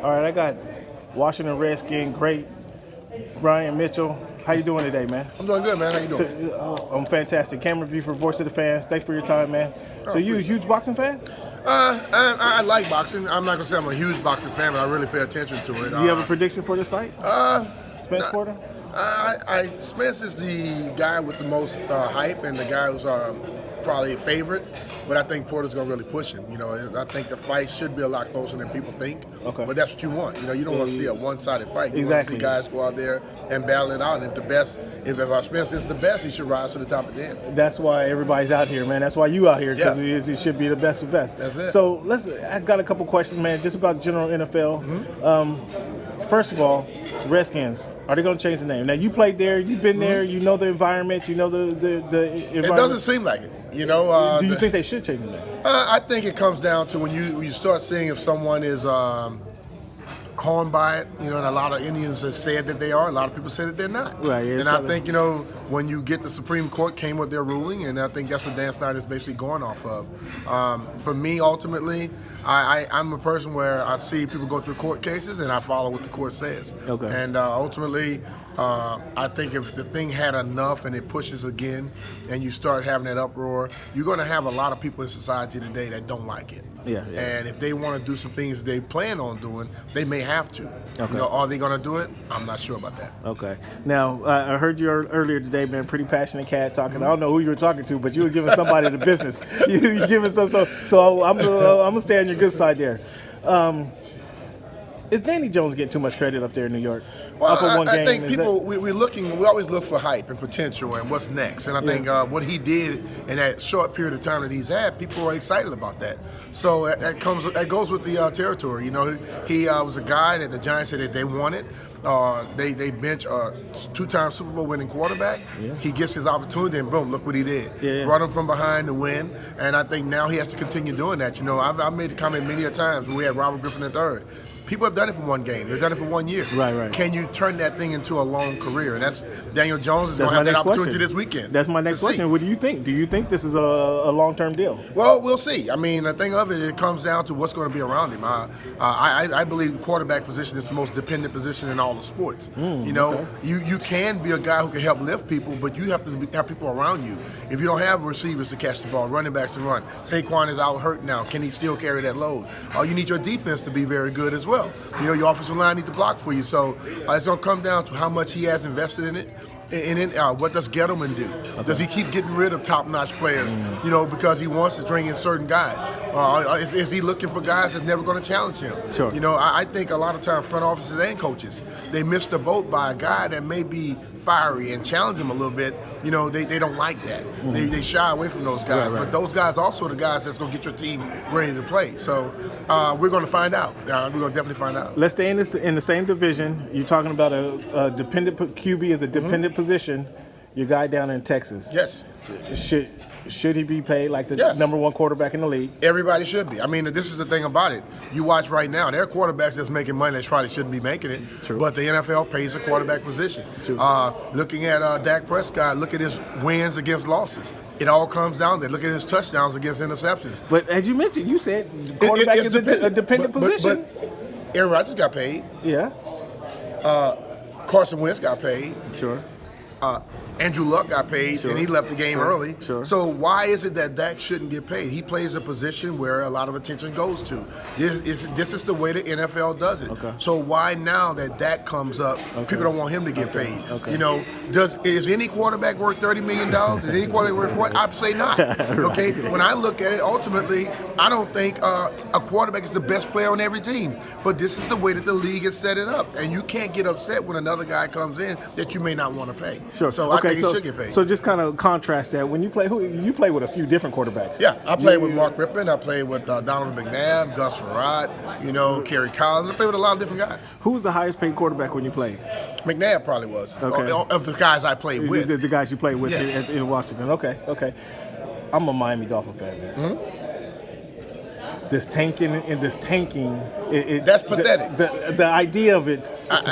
All right, I got Washington Redskins great Brian Mitchell. How you doing today, man? I'm doing good, man. How you doing? I'm fantastic. Cam Buford, voice of the fans. Thanks for your time, man. So you a huge boxing fan? I like boxing. I'm not gonna say I'm a huge boxing fan, but I really pay attention to it. Do you have a prediction for this fight? Spence Porter? Spence is the guy with the most hype and the guy who's probably a favorite, but I think Porter's going to really push him. I think the fight should be a lot closer than people think. Okay. But that's what you want. You don't want to see a one-sided fight. You Exactly. want to see guys go out there and battle it out. And if Spence is the best, he should rise to the top of the end. That's why everybody's out here, man. That's why you out here, because it should be the best of best. That's it. So I got a couple questions, man, just about general NFL. Mm-hmm. First of all, Redskins, are they going to change the name? Now, you played there, you've been there, you know the environment, you know the environment. It doesn't seem like it. Do you think they should change the name? I think it comes down to when you start seeing if someone is harmed by it, and a lot of Indians have said that they are. A lot of people say that they're not. Right. Yeah, and I think, when you get the Supreme Court came with their ruling, and I think that's what Dan Snyder is basically going off of. For me, ultimately, I'm a person where I see people go through court cases, and I follow what the court says. Okay. And ultimately, I think if the thing had enough and it pushes again, and you start having that uproar, you're going to have a lot of people in society today that don't like it. Yeah. And if they want to do some things they plan on doing, they may have to. Okay. Are they going to do it? I'm not sure about that. Okay. Now, I heard you earlier today, man, pretty passionate cat talking. I don't know who you were talking to, but you were giving somebody the business. You giving so I'm gonna stay on your good side there. Is Danny Jones getting too much credit up there in New York? Well, off of one game? I think people we always look for hype and potential and what's next. And I think what he did in that short period of time that he's had, people are excited about that. So that goes with the territory. He was a guy that the Giants said that they wanted. They bench a two-time Super Bowl winning quarterback. Yeah. He gets his opportunity, and boom, look what he did. Yeah. Brought him from behind to win, and I think now he has to continue doing that. I've made the comment many a times when we had Robert Griffin III. People have done it for one game. They've done it for 1 year. Right. Can you turn that thing into a long career? And that's Daniel Jones is going to have that opportunity this weekend. That's my next question. What do you think? Do you think this is a long-term deal? Well, we'll see. I mean, the thing of it comes down to what's going to be around him. I believe the quarterback position is the most dependent position in all the sports. Okay. You can be a guy who can help lift people, but you have to have people around you. If you don't have receivers to catch the ball, running backs to run, Saquon is out hurt now. Can he still carry that load? You need your defense to be very good as well. Your offensive line need to block for you. So it's going to come down to how much he has invested in it. What does Gettleman do? Okay. Does he keep getting rid of top-notch players, because he wants to bring in certain guys? Is he looking for guys that's never going to challenge him? Sure. I think a lot of times front offices and coaches, they miss the boat by a guy that may be fiery and challenge him a little bit. They don't like that. They shy away from those guys. Right. But those guys also are the guys that's going to get your team ready to play. So we're going to find out. We're going to definitely find out. Let's stay in the same division. You're talking about a dependent QB as a dependent position. Your guy down in Texas. Yes. Should he be paid like the number one quarterback in the league? Everybody should be. I mean, this is the thing about it. You watch right now, there are quarterbacks that's making money that probably shouldn't be making it. True. But the NFL pays a quarterback position. True. Looking at Dak Prescott, look at his wins against losses. It all comes down there. Look at his touchdowns against interceptions. But as you mentioned, you said quarterback is a dependent position. But Aaron Rodgers got paid. Yeah. Carson Wentz got paid. Sure. Andrew Luck got paid, and he left the game early. Sure. So why is it that Dak shouldn't get paid? He plays a position where a lot of attention goes to. This is the way the NFL does it. Okay. So why now that Dak comes up, people don't want him to get paid? Okay. Is any quarterback worth $30 million? Is any quarterback worth $40? I'd say not. Okay. When I look at it, ultimately, I don't think a quarterback is the best player on every team. But this is the way that the league has set it up, and you can't get upset when another guy comes in that you may not want to pay. Sure. So I think he should get paid. So just kind of contrast that. When you play, you play with a few different quarterbacks. Yeah, I played with Mark Rippon. I played with Donovan McNabb, Gus Frerotte, Kerry Collins. I played with a lot of different guys. Who was the highest paid quarterback when you played? McNabb probably was. Okay. Of the guys I played with. The guys you played with Yeah. in Washington. Okay. I'm a Miami Dolphin fan, man. Mm-hmm. This tanking. That's pathetic. The idea of it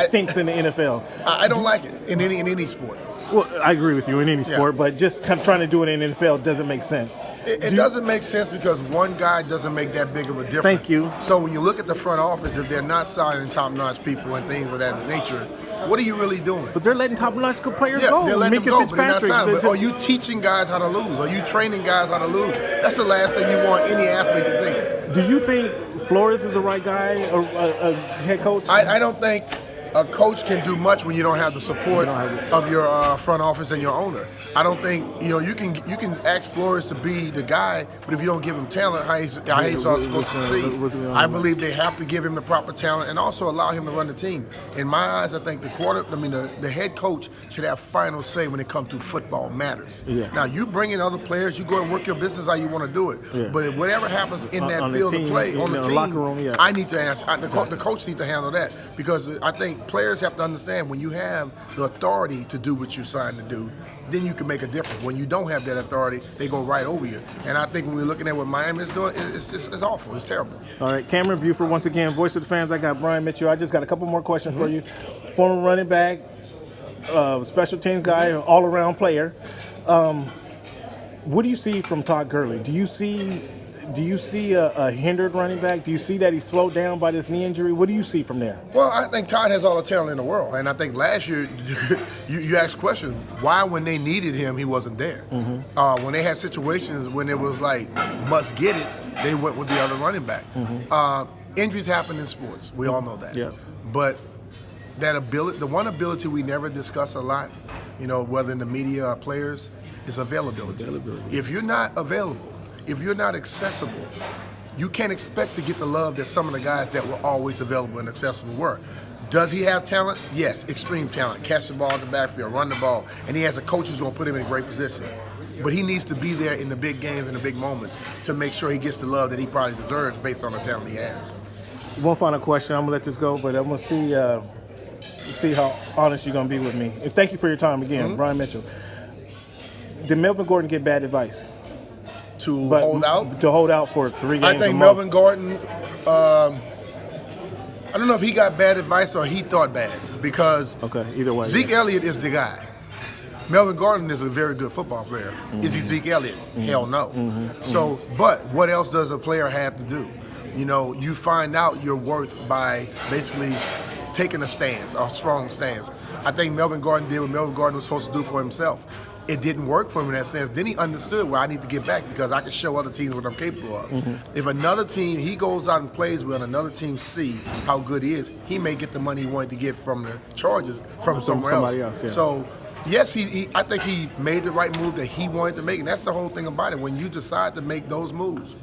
stinks in the NFL. I don't like it in any sport. Well, I agree with you in any sport, but just kind of trying to do it in the NFL doesn't make sense. It doesn't make sense because one guy doesn't make that big of a difference. Thank you. So when you look at the front office, if they're not signing top-notch people and things of that nature, what are you really doing? But they're letting top-notch players go. They're letting them go, but they're not signing. But just... are you teaching guys how to lose? Are you training guys how to lose? That's the last thing you want any athlete to think. Do you think Flores is the right guy, a head coach? I don't think a coach can do much when you don't have the support of your front office and your owner. I don't think you can ask Flores to be the guy, but if you don't give him talent, how he's supposed to succeed? I believe they have to give him the proper talent and also allow him to run the team. In my eyes, I think the head coach should have final say when it comes to football matters. Yeah. Now you bring in other players, you go and work your business how you want to do it. Yeah. But whatever happens in that field of play on the team, locker room, I need to ask. The coach needs to handle that because I think players have to understand when you have the authority to do what you signed to do, then you can make a difference. When you don't have that authority, they go right over you. And I think when we're looking at what Miami is doing, it's awful. It's terrible. All right, Cameron Buford, once again, voice of the fans. I got Brian Mitchell. I just got a couple more questions for you. Former running back, special teams guy, all-around player. What do you see from Todd Gurley? Do you see a hindered running back? Do you see that he slowed down by this knee injury? What do you see from there? Well, I think Todd has all the talent in the world. And I think last year, you asked questions, why when they needed him, he wasn't there? When they had situations when it was like, must get it, they went with the other running back. Injuries happen in sports. We all know that. Yeah. But that ability, the one ability we never discuss a lot, whether in the media or players, is availability. If you're not available, if you're not accessible, you can't expect to get the love that some of the guys that were always available and accessible were. Does he have talent? Yes, extreme talent. Catch the ball in the backfield, run the ball, and he has a coach who's going to put him in a great position. But he needs to be there in the big games and the big moments to make sure he gets the love that he probably deserves based on the talent he has. One final question. I'm going to let this go, but I'm going to see how honest you're going to be with me. And thank you for your time again, Brian Mitchell. Did Melvin Gordon get bad advice? To hold out? To hold out for 3 games. I think Melvin Gordon, I don't know if he got bad advice or he thought bad because either way, Zeke Elliott is the guy. Melvin Gordon is a very good football player. Is he Zeke Elliott? Hell no. So, but what else does a player have to do? You find out your worth by basically taking a stance, a strong stance. I think Melvin Gordon did what Melvin Gordon was supposed to do for himself. It didn't work for him in that sense. Then he understood, I need to get back because I can show other teams what I'm capable of. If another team, he goes out and plays well, and another team see how good he is, he may get the money he wanted to get from the Chargers from somewhere else. Yeah. So, yes, I think he made the right move that he wanted to make, and that's the whole thing about it. When you decide to make those moves,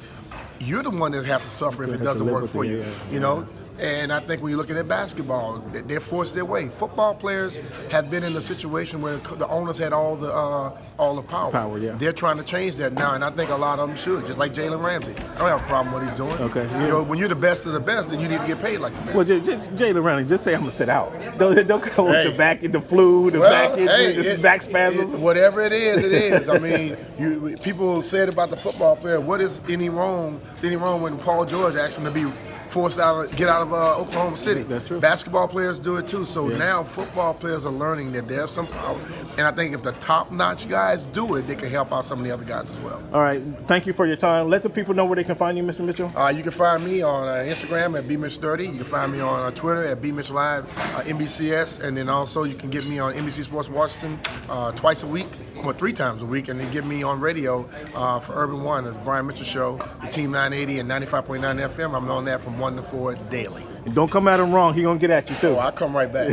you're the one that has to suffer if it doesn't work for you. And I think when you're looking at basketball, they're forced their way. Football players have been in a situation where the owners had all the power. They're trying to change that now, and I think a lot of them should. Just like Jalen Ramsey, I don't have a problem with what he's doing. When you're the best of the best, then you need to get paid like the best. Well, Jalen Ramsey, just say I'm gonna sit out. Don't go with the back, the flu, back spasms. Whatever it is. I mean, people said about the football player, what is any wrong when Paul George asked him to be forced get out of Oklahoma City. That's true. Basketball players do it too. So now football players are learning that there's some power. And I think if the top-notch guys do it, they can help out some of the other guys as well. All right. Thank you for your time. Let the people know where they can find you, Mr. Mitchell. You can find me on Instagram at bmitch30. You can find me on Twitter at bmitchlive, NBCS. And then also you can get me on NBC Sports Washington twice a week, or 3 times a week. And then get me on radio for Urban One, the Brian Mitchell Show, the Team 980 and 95.9 FM. I'm on that from 1 to 4 daily. Don't come at him wrong. He's going to get at you, too. I'll come right back.